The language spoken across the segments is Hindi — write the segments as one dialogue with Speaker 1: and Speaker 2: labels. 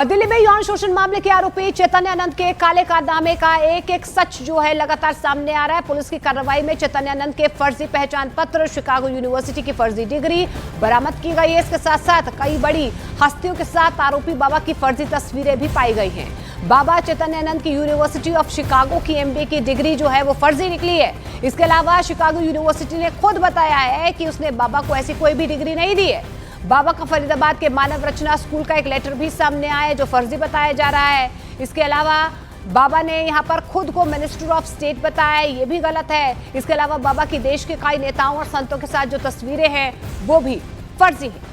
Speaker 1: दिल्ली में यौन शोषण मामले के आरोपी चैतन्यानंद के काले कारनामे का एक एक सच जो है लगातार सामने आ रहा है। पुलिस की कार्रवाई में चैतन्यानंद के फर्जी पहचान पत्र, शिकागो यूनिवर्सिटी की फर्जी डिग्री बरामद की गई है। इसके साथ साथ कई बड़ी हस्तियों के साथ आरोपी बाबा की फर्जी तस्वीरें भी पाई गई हैं। बाबा चैतन्यानंद की यूनिवर्सिटी ऑफ शिकागो की MBA की डिग्री जो है वो फर्जी निकली है। इसके अलावा शिकागो यूनिवर्सिटी ने खुद बताया है कि उसने बाबा को ऐसी कोई भी डिग्री नहीं दी है। बाबा का फरीदाबाद के मानव रचना स्कूल का एक लेटर भी सामने आया है जो फर्जी बताया जा रहा है। इसके अलावा बाबा ने यहां पर खुद को मिनिस्टर ऑफ स्टेट बताया है, ये भी गलत है। इसके अलावा बाबा की देश के कई नेताओं और संतों के साथ जो तस्वीरें हैं वो भी फर्जी हैं।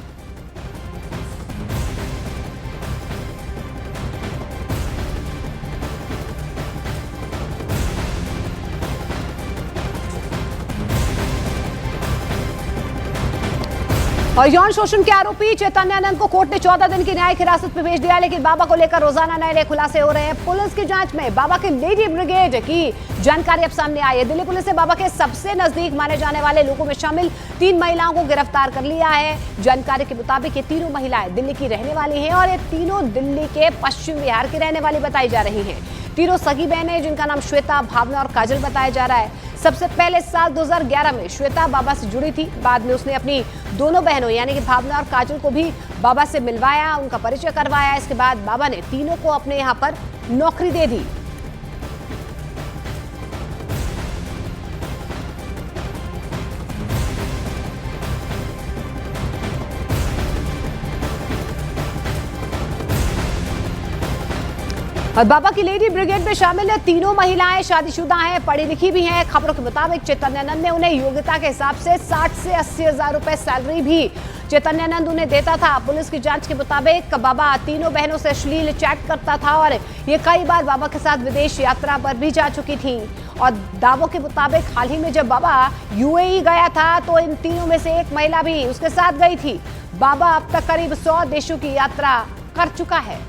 Speaker 1: और यौन शोषण के आरोपी चैतन्यानंद को कोर्ट ने 14 दिन की न्यायिक हिरासत में भेज दिया, लेकिन बाबा को लेकर रोजाना नए नए खुलासे हो रहे हैं। पुलिस की जांच में बाबा के लेडी ब्रिगेड की जानकारी अब सामने आई है। दिल्ली पुलिस ने बाबा के सबसे नजदीक माने जाने वाले लोगों में शामिल 3 महिलाओं को गिरफ्तार कर लिया है। जानकारी के मुताबिक ये तीनों महिलाएं दिल्ली की रहने वाली हैं और ये तीनों दिल्ली के पश्चिम बिहार की रहने वाली बताई जा रही हैं। तीनों सगी बहनें जिनका नाम श्वेता, भावना और काजल बताया जा रहा है। सबसे पहले साल 2011 में श्वेता बाबा से जुड़ी थी। बाद में उसने अपनी दोनों बहनों यानी कि भावना और काजल को भी बाबा से मिलवाया, उनका परिचय करवाया। इसके बाद बाबा ने तीनों को अपने यहाँ पर नौकरी दे दी। और बाबा की लेडी ब्रिगेड में शामिल है तीनों महिलाएं शादीशुदा हैं, पढ़ी लिखी भी हैं। खबरों के मुताबिक चैतन्यानंद ने उन्हें योग्यता के हिसाब से 60 से 80 हजार रुपए सैलरी भी चैतन्यानंद उन्हें देता था। पुलिस की जांच के मुताबिक बाबा तीनों बहनों से अश्लील चैट करता था और ये कई बार बाबा के साथ विदेश यात्रा पर भी जा चुकी थी। और दावों के मुताबिक हाल ही में जब बाबा UAE गया था तो इन तीनों में से एक महिला भी उसके साथ गई थी। बाबा अब तक करीब 100 देशों की यात्रा कर चुका है।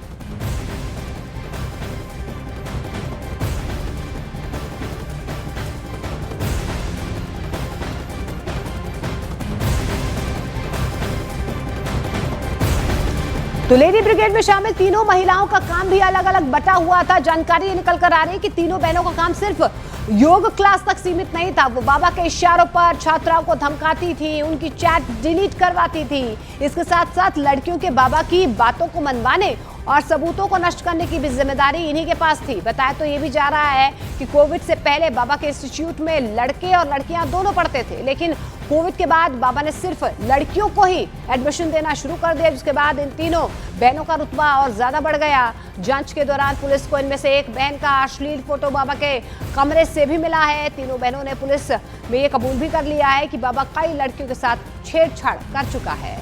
Speaker 1: तो लेडी ब्रिगेड में शामिल तीनों महिलाओं का काम भी अलग अलग बटा हुआ था। जानकारी निकल कर आ रही है कि तीनों बहनों का काम सिर्फ योग क्लास तक सीमित नहीं था। वो बाबा के इशारों पर छात्राओं को धमकाती थी, उनकी चैट डिलीट करवाती थी। इसके साथ साथ लड़कियों के बाबा की बातों को मनवाने और सबूतों को नष्ट करने की भी जिम्मेदारी इन्हीं के पास थी। बताया तो ये भी जा रहा है कि कोविड से पहले बाबा के इंस्टीट्यूट में लड़के और लड़कियां दोनों पढ़ते थे, लेकिन कोविड के बाद बाबा ने सिर्फ लड़कियों को ही एडमिशन देना शुरू कर दिया, जिसके बाद इन तीनों बहनों का रुतबा और ज्यादा बढ़ गया। जांच के दौरान पुलिस को इनमें से एक बहन का अश्लील फोटो बाबा के कमरे से भी मिला है। तीनों बहनों ने पुलिस में ये कबूल भी कर लिया है कि बाबा कई लड़कियों के साथ छेड़छाड़ कर चुका है।